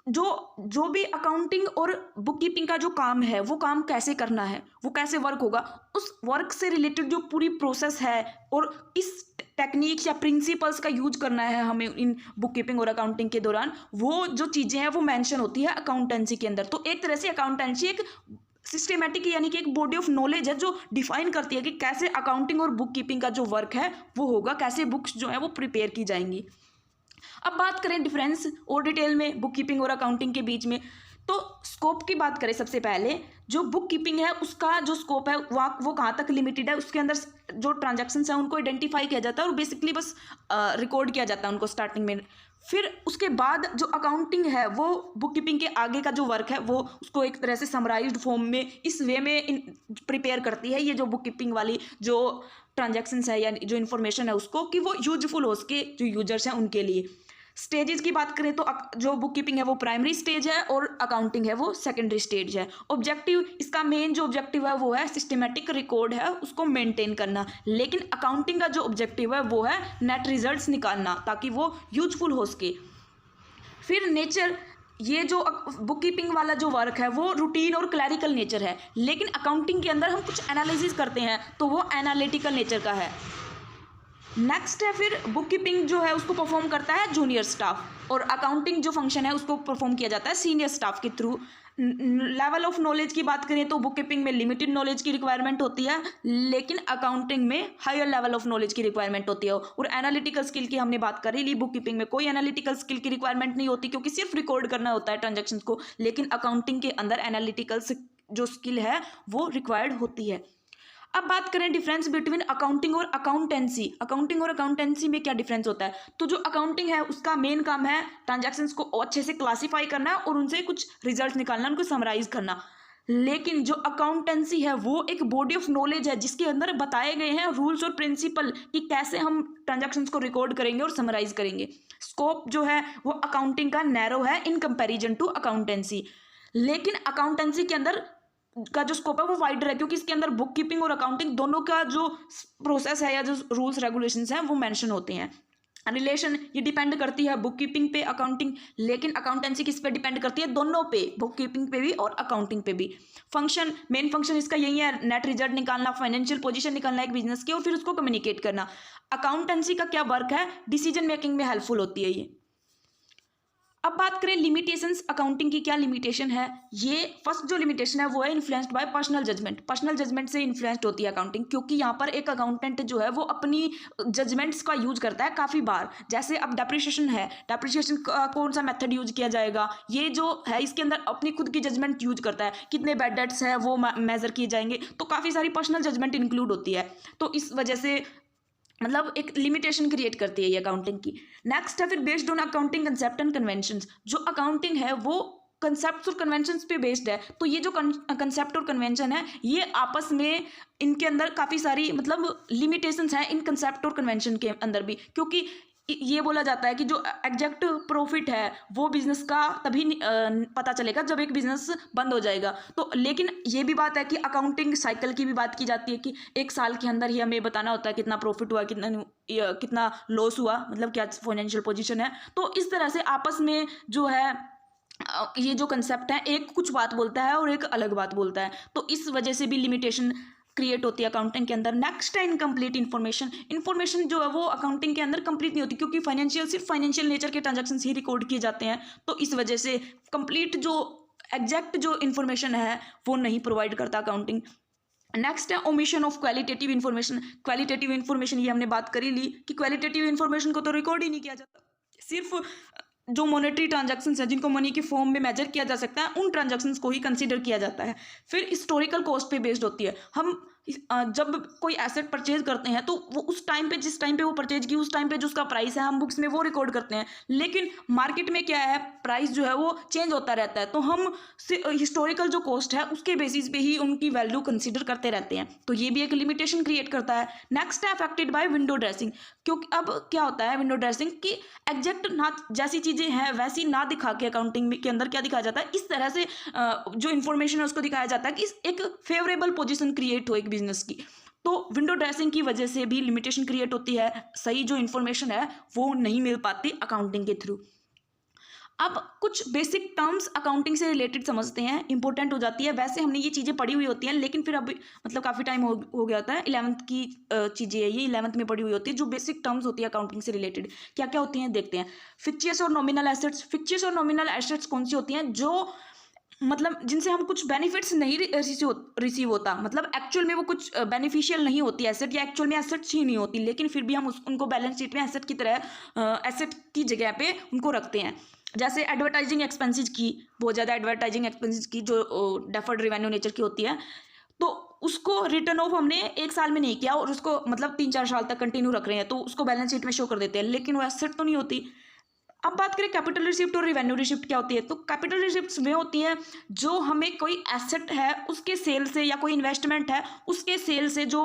S1: जो भी अकाउंटिंग और बुक कीपिंग का जो काम है वो काम कैसे करना है, वो कैसे वर्क होगा, उस वर्क से रिलेटेड जो पूरी प्रोसेस है और इस टेक्निक्स या प्रिंसिपल्स का यूज करना है हमें इन बुक कीपिंग और अकाउंटिंग के दौरान, वो जो चीज़ें हैं वो मेंशन होती है अकाउंटेंसी के अंदर। तो एक तरह से अकाउंटेंसी एक सिस्टमेटिक यानी कि एक बॉडी ऑफ नॉलेज है जो डिफाइन करती है कि कैसे अकाउंटिंग और बुक कीपिंग का जो वर्क है वो होगा, कैसे बुक्स जो है वो प्रिपेयर की जाएंगी। अब बात करें डिफरेंस और डिटेल में बुक कीपिंग और अकाउंटिंग के बीच में, तो स्कोप की बात करें सबसे पहले, जो बुक कीपिंग है उसका जो स्कोप है वो कहाँ तक लिमिटेड है, उसके अंदर जो ट्रांजैक्शंस हैं उनको आइडेंटिफाई किया जाता है और बेसिकली बस रिकॉर्ड किया जाता है उनको स्टार्टिंग में। फिर उसके बाद जो अकाउंटिंग है वो बुक कीपिंग के आगे का जो वर्क है वो उसको एक तरह से समराइज्ड फॉर्म में इस वे में प्रिपेयर करती है, ये जो बुक कीपिंग वाली जो ट्रांजैक्शंस है या जो इन्फॉर्मेशन है उसको, कि वो यूजफुल हो सके जो यूजर्स हैं उनके लिए। स्टेजेस की बात करें तो जो बुक कीपिंग है वो प्राइमरी स्टेज है और अकाउंटिंग है वो सेकेंडरी स्टेज है। ऑब्जेक्टिव, इसका मेन जो ऑब्जेक्टिव है वो है सिस्टमेटिक रिकॉर्ड है उसको मेंटेन करना, लेकिन अकाउंटिंग का जो ऑब्जेक्टिव है वो है नेट रिजल्ट्स निकालना ताकि वो यूजफुल हो सके। फिर नेचर ये जो बुक कीपिंग वाला जो वर्क है वो रूटीन और क्लैरिकल नेचर है, लेकिन अकाउंटिंग के अंदर हम कुछ एनालिसिस करते हैं तो वो एनालिटिकल नेचर का है। नेक्स्ट है फिर बुक कीपिंग जो है उसको परफॉर्म करता है जूनियर स्टाफ, और अकाउंटिंग जो फंक्शन है उसको परफॉर्म किया जाता है सीनियर स्टाफ के थ्रू। लेवल ऑफ नॉलेज की बात करें तो बुक कीपिंग में लिमिटेड नॉलेज की रिक्वायरमेंट होती है, लेकिन अकाउंटिंग में हायर लेवल ऑफ नॉलेज की रिक्वायरमेंट होती है। और एनालिटिकल स्किल की हमने बात करी ली, बुक कीपिंग में कोई एनालिटिकल स्किल की रिक्वायरमेंट नहीं होती क्योंकि सिर्फ रिकॉर्ड करना होता है ट्रांजेक्शन को, लेकिन अकाउंटिंग के अंदर एनालिटिकल जो स्किल है वो रिक्वायर्ड होती है। अब बात करें डिफरेंस बिटवीन अकाउंटिंग और अकाउंटेंसी। अकाउंटिंग और अकाउंटेंसी में क्या डिफरेंस होता है? तो जो अकाउंटिंग है उसका मेन काम है ट्रांजैक्शंस को अच्छे से क्लासीफाई करना और उनसे कुछ रिजल्ट निकालना, उनको समराइज करना। लेकिन जो अकाउंटेंसी है वो एक बॉडी ऑफ नॉलेज है जिसके अंदर बताए गए हैं रूल्स और प्रिंसिपल कि कैसे हम ट्रांजैक्शंस को रिकॉर्ड करेंगे और समराइज करेंगे। स्कोप जो है वो अकाउंटिंग का नैरो है इन कंपैरिजन टू अकाउंटेंसी, लेकिन अकाउंटेंसी के अंदर का जो स्कोप है वो वाइडर है क्योंकि इसके अंदर बुक कीपिंग और अकाउंटिंग दोनों का जो प्रोसेस है या जो रूल्स रेगुलेशंस हैं वो मेंशन होते हैं। रिलेशन ये डिपेंड करती है बुक कीपिंग पे, अकाउंटिंग, लेकिन अकाउंटेंसी किस पे डिपेंड करती है? दोनों पे, बुक कीपिंग पे भी और अकाउंटिंग पे भी। फंक्शन, मेन फंक्शन इसका यही है, नेट रिजल्ट निकालना, फाइनेंशियल पोजीशन निकालना एक बिजनेस की और फिर उसको कम्युनिकेट करना। अकाउंटेंसी का क्या वर्क है? डिसीजन मेकिंग में हेल्पफुल होती है ये। अब बात करें लिमिटेशंस, अकाउंटिंग की क्या लिमिटेशन है? ये फर्स्ट जो लिमिटेशन है वो है influenced by personal judgement. Personal judgement से इन्फ्लुएंस्ड होती है अकाउंटिंग, क्योंकि यहाँ पर एक अकाउंटेंट जो है वो अपनी जजमेंट्स का यूज करता है काफ़ी बार। जैसे अब डेप्रिसिएशन है, डेप्रिसिएशन का कौन सा मेथड यूज किया जाएगा, ये जो है इसके अंदर अपनी खुद की जजमेंट यूज करता है। कितने बैड डेट्स है वो मेजर किए जाएंगे, तो काफ़ी सारी पर्सनल जजमेंट इंक्लूड होती है। तो इस वजह से मतलब एक लिमिटेशन क्रिएट करती है ये अकाउंटिंग की। नेक्स्ट है फिर based on accounting concept and conventions. जो अकाउंटिंग है वो कंसेप्ट और कन्वेंशंस पे बेस्ड है, तो ये जो कंसेप्ट और कन्वेंशन है ये आपस में इनके अंदर काफ़ी सारी मतलब लिमिटेशंस हैं इन कंसेप्ट और कन्वेंशन के अंदर भी, क्योंकि ये बोला जाता है कि जो एग्जैक्ट प्रॉफिट है वो बिजनेस का तभी पता चलेगा जब एक बिजनेस बंद हो जाएगा। तो लेकिन ये भी बात है कि अकाउंटिंग साइकिल की भी बात की जाती है कि एक साल के अंदर ही हमें बताना होता है कितना प्रॉफिट हुआ, कितना लॉस हुआ, मतलब क्या फाइनेंशियल पोजीशन है। तो इस तरह से आपस में जो है ये जो कंसेप्ट है एक कुछ बात बोलता है और एक अलग बात बोलता है, तो इस वजह से भी लिमिटेशन क्रिएट होती है अकाउंटिंग के अंदर। नेक्स्ट है इनकम्प्लीट इन्फॉर्मेशन। इन्फॉर्मेशन जो है वो अकाउंटिंग के अंदर कंप्लीट नहीं होती क्योंकि सिर्फ फाइनेंशियल नेचर के ट्रांजैक्शंस ही रिकॉर्ड किए जाते हैं, तो इस वजह से कंप्लीट जो एग्जैक्ट जो इन्फॉर्मेशन है वो नहीं प्रोवाइड करता अकाउंटिंग। नेक्स्ट है omission of qualitative information. Qualitative information ये हमने बात करी ली कि क्वालिटेटिव इन्फॉर्मेशन को तो रिकॉर्ड ही नहीं किया जाता, सिर्फ जो मॉनेटरी ट्रांजैक्शंस हैं जिनको मनी की फॉर्म में मेजर किया जा सकता है उन ट्रांजैक्शंस को ही कंसीडर किया जाता है। फिर हिस्टोरिकल कॉस्ट पे बेस्ड होती है। हम जब कोई एसेट परचेज करते हैं तो वो उस टाइम पे, जिस टाइम पे वो परचेज की उस टाइम पे जो उसका प्राइस है हम बुक्स में वो रिकॉर्ड करते हैं, लेकिन मार्केट में क्या है प्राइस जो है वो चेंज होता रहता है, तो हम हिस्टोरिकल जो कॉस्ट है उसके बेसिस पे ही उनकी वैल्यू कंसीडर करते रहते हैं, तो ये भी एक लिमिटेशन क्रिएट करता है। नेक्स्ट है अफेक्टेड बाय विंडो ड्रेसिंग। क्योंकि अब क्या होता है विंडो ड्रेसिंग की एग्जैक्ट ना जैसी चीज़ें हैं वैसी ना दिखा के अकाउंटिंग के अंदर क्या दिखाया जाता है, इस तरह से जो इन्फॉर्मेशन है उसको दिखाया जाता है कि एक फेवरेबल पोजीशन क्रिएट हो एक बिजनेस की, तो विंडो ड्रेसिंग की वजह से भी लिमिटेशन क्रिएट होती है, सही जो इन्फॉर्मेशन है वो नहीं मिल पाती अकाउंटिंग के थ्रू। अब कुछ बेसिक टर्म्स अकाउंटिंग से रिलेटेड समझते हैं, इंपॉर्टेंट हो जाती है। वैसे हमने ये चीज़ें पढ़ी हुई होती हैं लेकिन फिर अभी मतलब काफ़ी टाइम हो गया होता है, 11th की चीज़ें है ये, 11th में पढ़ी हुई होती है। जो बेसिक टर्म्स होती है अकाउंटिंग से रिलेटेड क्या क्या होती हैं देखते हैं। फिक्चियस और नॉमिनल एसेट्स। फिक्चियस और नॉमिनल एसेट्स कौन सी होती हैं? जो मतलब जिनसे हम कुछ बेनिफिट्स नहीं रिसीव होता, मतलब एक्चुअल में वो कुछ बेनिफिशियल नहीं होती एसेट, या एक्चुअल में एसेट्स ही नहीं होती, लेकिन फिर भी हम उनको बैलेंस शीट में एसेट की तरह एसेट की जगह पे उनको रखते हैं। जैसे एडवर्टाइजिंग एक्सपेंसेस की, बहुत ज़्यादा एडवर्टाइजिंग एक्सपेंसेस की जो डेफर्ड रेवेन्यू नेचर की होती है, तो उसको रिटर्न ऑफ हमने एक साल में नहीं किया और उसको मतलब 3-4 साल तक कंटिन्यू रख रहे हैं, तो उसको बैलेंस शीट में शो कर देते हैं, लेकिन वो एसेट तो नहीं होती। अब बात करें कैपिटल रिसिप्ट और रिवेन्यू रिसिप्ट क्या होती है, तो कैपिटल रिसिप्ट्स वे होती हैं जो हमें कोई एसेट है उसके सेल से, या कोई इन्वेस्टमेंट है उसके सेल से जो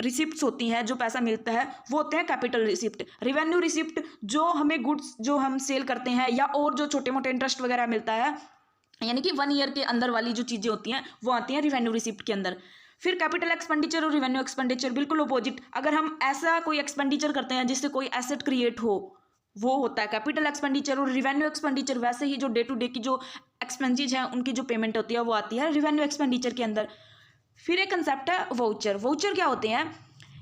S1: रिसिप्ट्स होती हैं, जो पैसा मिलता है वो होते हैं कैपिटल रिसिप्ट। रिवेन्यू रिसिप्ट जो हमें गुड्स जो हम सेल करते हैं या और जो छोटे मोटे इंटरेस्ट वगैरह मिलता है, यानी कि 1 ईयर के अंदर वाली जो चीज़ें होती हैं वो आती हैं रिवेन्यू रिसिप्ट के अंदर। फिर कैपिटल एक्सपेंडिचर और रिवेन्यू एक्सपेंडिचर बिल्कुल अपोजिट। अगर हम ऐसा कोई एक्सपेंडिचर करते हैं जिससे कोई एसेट क्रिएट हो वो होता है कैपिटल एक्सपेंडिचर। और रिवेन्यू एक्सपेंडिचर वैसे ही जो डे टू डे की जो एक्सपेंसेस हैं उनकी जो पेमेंट होती है वो आती है रिवेन्यू एक्सपेंडिचर के अंदर। फिर एक कंसेप्ट है वाउचर। वाउचर क्या होते हैं?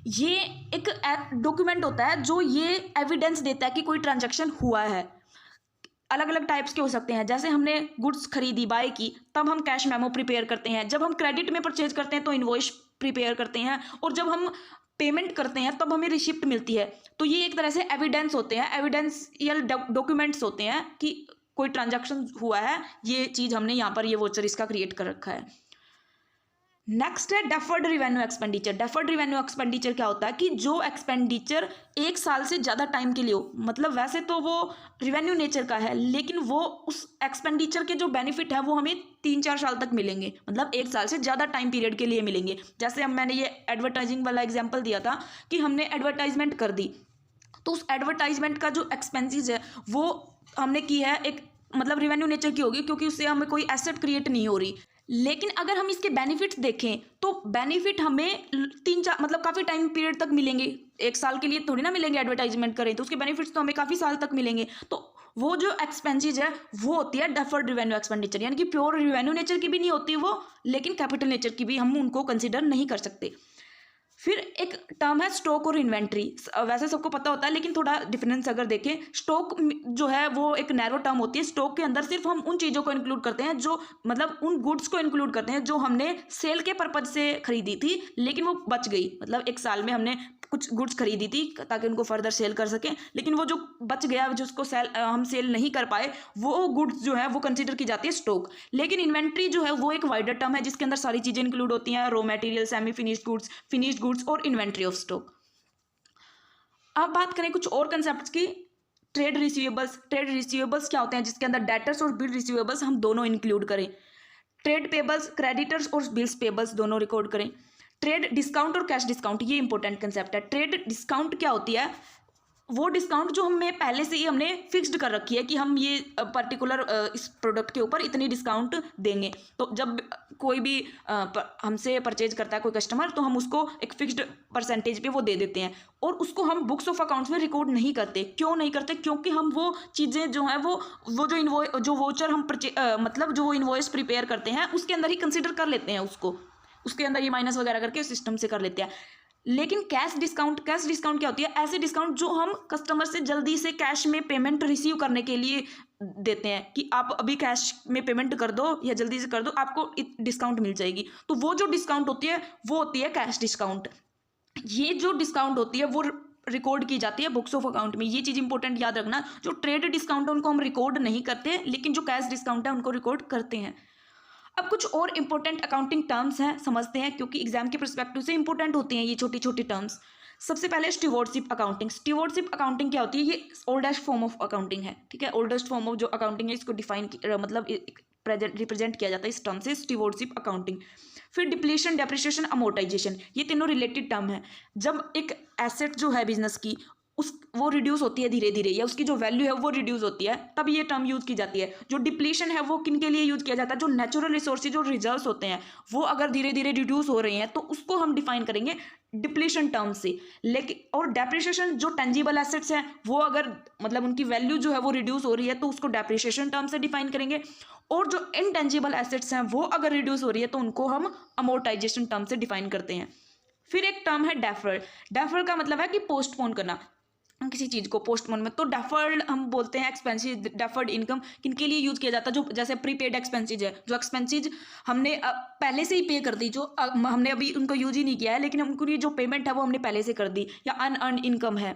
S1: ये एक डॉक्यूमेंट होता है जो ये एविडेंस देता है कि कोई ट्रांजैक्शन हुआ है। अलग अलग टाइप्स के हो सकते हैं, जैसे हमने गुड्स खरीदी बाय की तब हम कैश मेमो प्रिपेयर करते हैं, जब हम क्रेडिट में परचेज करते हैं तो इनवॉइस प्रिपेयर करते हैं, और जब हम पेमेंट करते हैं तब हमें रिसिप्ट मिलती है। तो ये एक तरह से एविडेंस होते हैं, एविडेंशियल डॉक्यूमेंट्स होते हैं कि कोई ट्रांजैक्शन हुआ है, ये चीज़ हमने यहाँ पर ये वोचर इसका क्रिएट कर रखा है। नेक्स्ट है deferred revenue expenditure. Deferred revenue expenditure क्या होता है कि जो एक्सपेंडिचर 1 साल से ज़्यादा टाइम के लिए हो, मतलब वैसे तो वो रिवेन्यू नेचर का है लेकिन वो उस एक्सपेंडिचर के जो बेनिफिट है वो हमें 3-4 साल तक मिलेंगे, मतलब 1 साल से ज़्यादा टाइम पीरियड के लिए मिलेंगे। जैसे हम मैंने ये एडवर्टाइजिंग वाला एग्जाम्पल दिया था कि हमने एडवर्टाइजमेंट कर दी, तो उस एडवर्टाइजमेंट का जो एक्सपेंसिस है वो हमने की है एक मतलब रिवेन्यू नेचर की होगी, क्योंकि उससे हमें कोई एसेट क्रिएट नहीं हो रही। लेकिन अगर हम इसके बेनिफिट्स देखें तो बेनिफिट हमें 3-4 मतलब काफ़ी टाइम पीरियड तक मिलेंगे। 1 साल के लिए थोड़ी ना मिलेंगे, एडवर्टाइजमेंट करें तो उसके बेनिफिट्स तो हमें काफ़ी साल तक मिलेंगे। तो वो जो एक्सपेंसेस है वो होती है डेफर्ड रिवेन्यू एक्सपेंडिचर, यानी कि प्योर रिवेन्यू नेचर की भी नहीं होती वो, लेकिन कैपिटल नेचर की भी हम उनको कंसिडर नहीं कर सकते। फिर एक टर्म है स्टॉक और इन्वेंट्री। वैसे सबको पता होता है लेकिन थोड़ा डिफरेंस अगर देखें, स्टॉक जो है वो एक नैरो टर्म होती है। स्टॉक के अंदर सिर्फ हम उन चीज़ों को इंक्लूड करते हैं जो मतलब उन गुड्स को इंक्लूड करते हैं जो हमने सेल के पर्पज से खरीदी थी लेकिन वो बच गई, मतलब 1 साल में हमने कुछ गुड्स खरीदी थी ताकि उनको फर्दर सेल कर सकें, लेकिन वो जो बच गया जिसको हम सेल नहीं कर पाए वो गुड्स जो है वो कंसिडर की जाती है स्टॉक। लेकिन इन्वेंट्री जो है वो एक वाइडर टर्म है जिसके अंदर सारी चीज़ें इंक्लूड होती हैं, raw material, semi finished goods और इन्वेंट्री ऑफ स्टॉक। अब बात करें कुछ और कंसेप्ट्स की। Trade receivables. ट्रेड रिसीवेबल्स क्या होते हैं जिसके अंदर डेटर्स और बिल रिसीवेबल्स हम दोनों इंक्लूड करें। ट्रेड पेबल्स, क्रेडिटर्स और बिल्स पेबल्स दोनों रिकॉर्ड करें। ट्रेड डिस्काउंट और कैश डिस्काउंट, ये इंपॉर्टेंट कंसेप्ट है। ट्रेड डिस्काउंट क्या होती है? वो डिस्काउंट जो हमें पहले से ही हमने फिक्स्ड कर रखी है कि हम ये पर्टिकुलर इस प्रोडक्ट के ऊपर इतनी डिस्काउंट देंगे। तो जब कोई भी हमसे परचेज करता है कोई कस्टमर तो हम उसको एक फिक्स्ड परसेंटेज पे वो दे देते हैं और उसको हम बुक्स ऑफ अकाउंट्स में रिकॉर्ड नहीं करते। क्यों नहीं करते? क्योंकि हम वो चीज़ें जो हैं वो जो वोचर हम मतलब जो वो इन्वॉइस प्रिपेयर करते हैं उसके अंदर ही कंसिडर कर लेते हैं, उसके अंदर ही माइनस वगैरह करके सिस्टम से कर लेते हैं। लेकिन कैश डिस्काउंट क्या होती है? ऐसे डिस्काउंट जो हम कस्टमर से जल्दी से कैश में पेमेंट रिसीव करने के लिए देते हैं कि आप अभी कैश में पेमेंट कर दो या जल्दी से कर दो, आपको डिस्काउंट मिल जाएगी। तो वो जो डिस्काउंट होती है वो होती है कैश डिस्काउंट। ये जो डिस्काउंट होती है वो रिकॉर्ड की जाती है बुक्स ऑफ अकाउंट में। ये चीज़ इंपॉर्टेंट याद रखना, जो ट्रेड डिस्काउंट है उनको हम रिकॉर्ड नहीं करते लेकिन जो कैश डिस्काउंट है उनको रिकॉर्ड करते हैं। अब कुछ और इंपॉर्टेंट अकाउंटिंग टर्म्स हैं, समझते हैं क्योंकि एग्जाम के पर्सपेक्टिव से इंपॉर्टेंट होती हैं ये छोटी छोटी टर्म्स। सबसे पहले स्टीवर्डशिप अकाउंटिंग। स्टीवर्डशिप अकाउंटिंग क्या होती है? ये ओल्डेस्ट फॉर्म ऑफ अकाउंटिंग है, ठीक है। ओल्डेस्ट फॉर्म ऑफ जो अकाउंटिंग है इसको डिफाइन मतलब रिप्रेजेंट किया जाता है इस टर्म से, स्टीवर्डशिप अकाउंटिंग। फिर डिप्लीशन, डेप्रिसिएशन, अमोर्टाइजेशन, ये तीनों रिलेटेड टर्म है। जब एक एसेट जो है बिजनेस की वो रिड्यूस होती है धीरे धीरे या उसकी जो वैल्यू है वो रिड्यूस होती है तब ये टर्म यूज़ की जाती है। जो डिप्लीशन है वो किन के लिए यूज़ किया जाता है? जो नेचुरल रिसोर्सेज जो रिजर्व्स होते हैं वो अगर धीरे धीरे रिड्यूस हो रहे हैं तो उसको हम डिफाइन करेंगे डिप्लीशन टर्म से। लेकिन और डेप्रिसिएशन, जो टेंजिबल एसेट्स हैं वो अगर मतलब उनकी वैल्यू जो है वो रिड्यूस हो रही है तो उसको डेप्रिसिएशन टर्म से डिफाइन करेंगे। और जो इनटेंजिबल एसेट्स हैं वो अगर रिड्यूस हो रही है तो उनको हम अमोर्टाइजेशन टर्म से डिफाइन करते हैं। फिर एक टर्म है डेफर्ड। डेफर्ड का मतलब है कि पोस्टपोन करना किसी चीज़ को, पोस्टपोन में। तो डेफर्ड हम बोलते हैं एक्सपेंसेस, डेफर्ड इनकम किनके लिए यूज़ किया जाता है? जो जैसे प्रीपेड एक्सपेंसेज है, जो एक्सपेंसेज हमने पहले से ही पे कर दी, जो हमने अभी उनको यूज ही नहीं किया है लेकिन उनको ये जो पेमेंट है वो हमने पहले से कर दी, या अनअर्न्ड इनकम है,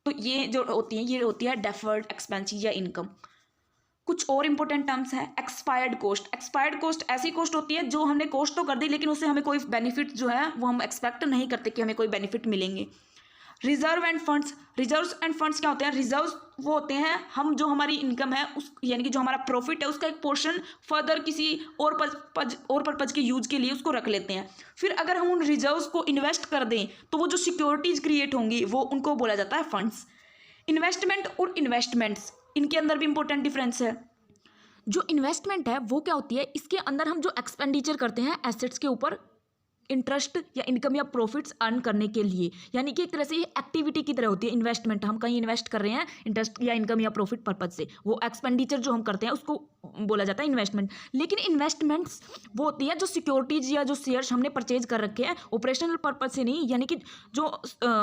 S1: तो ये जो होती है ये होती है डेफर्ड एक्सपेंसेज या इनकम। कुछ और इंपॉर्टेंट टर्म्स है। Expired cost. एक्सपायर्ड कॉस्ट ऐसी कॉस्ट होती है जो हमने कॉस्ट तो कर दी लेकिन उससे हमें कोई बेनिफिट जो है वो हम एक्सपेक्ट नहीं करते कि हमें कोई बेनिफिट मिलेंगे। Reserve end funds. Reserves end funds क्या होते हैं? रिजर्व्स वो होते हैं हम जो हमारी इनकम है उस यानी कि जो हमारा प्रॉफिट है उसका एक पोर्शन फर्दर किसी और पर्पज के यूज के लिए उसको रख लेते हैं। फिर अगर हम उन रिजर्व्स को इन्वेस्ट कर दें तो वो जो सिक्योरिटीज क्रिएट होंगी वो उनको बोला जाता है फंड्स। इन्वेस्टमेंट और इन्वेस्टमेंट्स, इनके अंदर भी इंपॉर्टेंट डिफरेंस है। जो इन्वेस्टमेंट है वो क्या होती है? इसके अंदर हम जो एक्सपेंडिचर करते हैं एसेट्स के ऊपर, इंटरेस्ट या इनकम या प्रॉफिट्स अर्न करने के लिए, यानी कि एक तरह से ये एक्टिविटी की तरह होती है। इन्वेस्टमेंट, हम कहीं इन्वेस्ट कर रहे हैं इंटरेस्ट या इनकम या प्रॉफिट पर्पज से, वो एक्सपेंडिचर जो हम करते हैं उसको बोला जाता है इन्वेस्टमेंट। लेकिन इन्वेस्टमेंट्स वो होती है जो सिक्योरिटीज या जो शेयर्स हमने परचेज कर रखे हैं ऑपरेशनल पर्पज से नहीं, यानी कि जो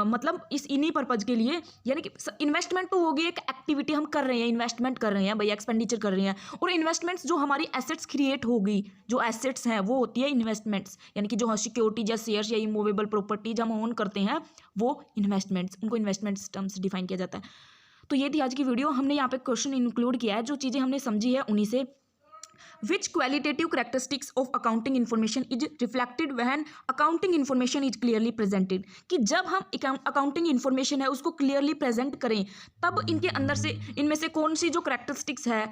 S1: मतलब इस इन्हीं पर्पज के लिए, यानी कि इन्वेस्टमेंट तो होगी एक एक्टिविटी हम कर रहे हैं, इन्वेस्टमेंट कर रहे हैं भाई, एक्सपेंडिचर कर रहे हैं, और इन्वेस्टमेंट्स जो हमारी एसेट्स क्रिएट होगी, जो एसेट्स हैं वो होती है इन्वेस्टमेंट्स, यानी कि जो सिक्योरिटीज या शेयर्स या इमूवेबल प्रॉपर्टीज हम ओन करते हैं वो इन्वेस्टमेंट्स, उनको इन्वेस्टमेंट्स टर्म से डिफाइन किया जाता है। तो ये थी आज की वीडियो। हमने यहाँ पे क्वेश्चन इंक्लूड किया है, जो चीज़ें हमने समझी है उन्हीं से। Which qualitative characteristics of accounting information is reflected when accounting information is clearly presented? कि जब हम अकाउंटिंग इन्फॉर्मेशन है उसको क्लियरली प्रेजेंट करें, तब इनके अंदर से इनमें से कौन सी जो करेक्टरिस्टिक्स है,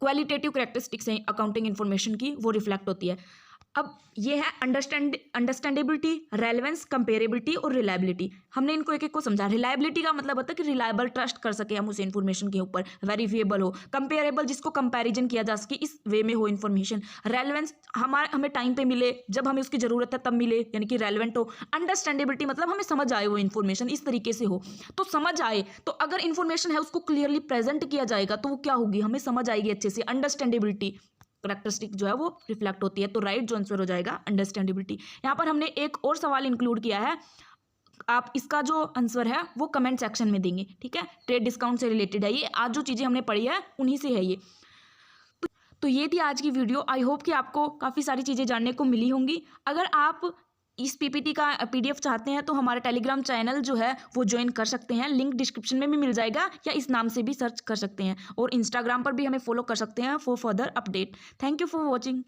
S1: क्वालिटेटिव करेक्टरिस्टिक्स हैं अकाउंटिंग इन्फॉर्मेशन की, वो रिफ्लेक्ट होती है। अब ये है अंडरस्टैंडेबिलिटी, रेलेवेंस, कंपेरेबिलिटी और रिलायबिलिटी। हमने इनको एक एक को समझा। रिलायबिलिटी का मतलब होता है कि रिलायबल, ट्रस्ट कर सके हम उस इन्फॉर्मेशन के ऊपर, वेरीफिएबल हो। कंपेरेबल, जिसको कंपैरिजन किया जा सके, इस वे में हो इन्फॉर्मेशन। रेलेवेंस, हमें टाइम पे मिले, जब हमें उसकी ज़रूरत है तब मिले, यानी कि रेलेवेंट हो। अंडरस्टैंडेबिलिटी मतलब हमें समझ आए वो इन्फॉर्मेशन, इस तरीके से हो। तो समझ आए, तो अगर इन्फॉर्मेशन है उसको क्लियरली प्रेजेंट किया जाएगा तो वो क्या होगी, हमें समझ आएगी अच्छे से। अंडरस्टैंडेबिलिटी करेक्टरिस्टिक जो है वो रिफ्लेक्ट होती है। तो राइट जो आंसर हो जाएगा अंडरस्टैंडेबिलिटी। यहाँ पर हमने एक और सवाल इंक्लूड किया है, आप इसका जो आंसर है वो कमेंट सेक्शन में देंगे, ठीक है। ट्रेड डिस्काउंट से रिलेटेड है ये, आज जो चीज़ें हमने पढ़ी है उन्हीं से है ये। तो ये थी आज की वीडियो। आई होप कि आपको काफ़ी सारी चीज़ें जानने को मिली होंगी। अगर आप इस पीपीटी का पीडीएफ चाहते हैं तो हमारा टेलीग्राम चैनल जो है वो ज्वाइन कर सकते हैं, लिंक डिस्क्रिप्शन में भी मिल जाएगा, या इस नाम से भी सर्च कर सकते हैं। और इंस्टाग्राम पर भी हमें फॉलो कर सकते हैं for further update. Thank you for watching.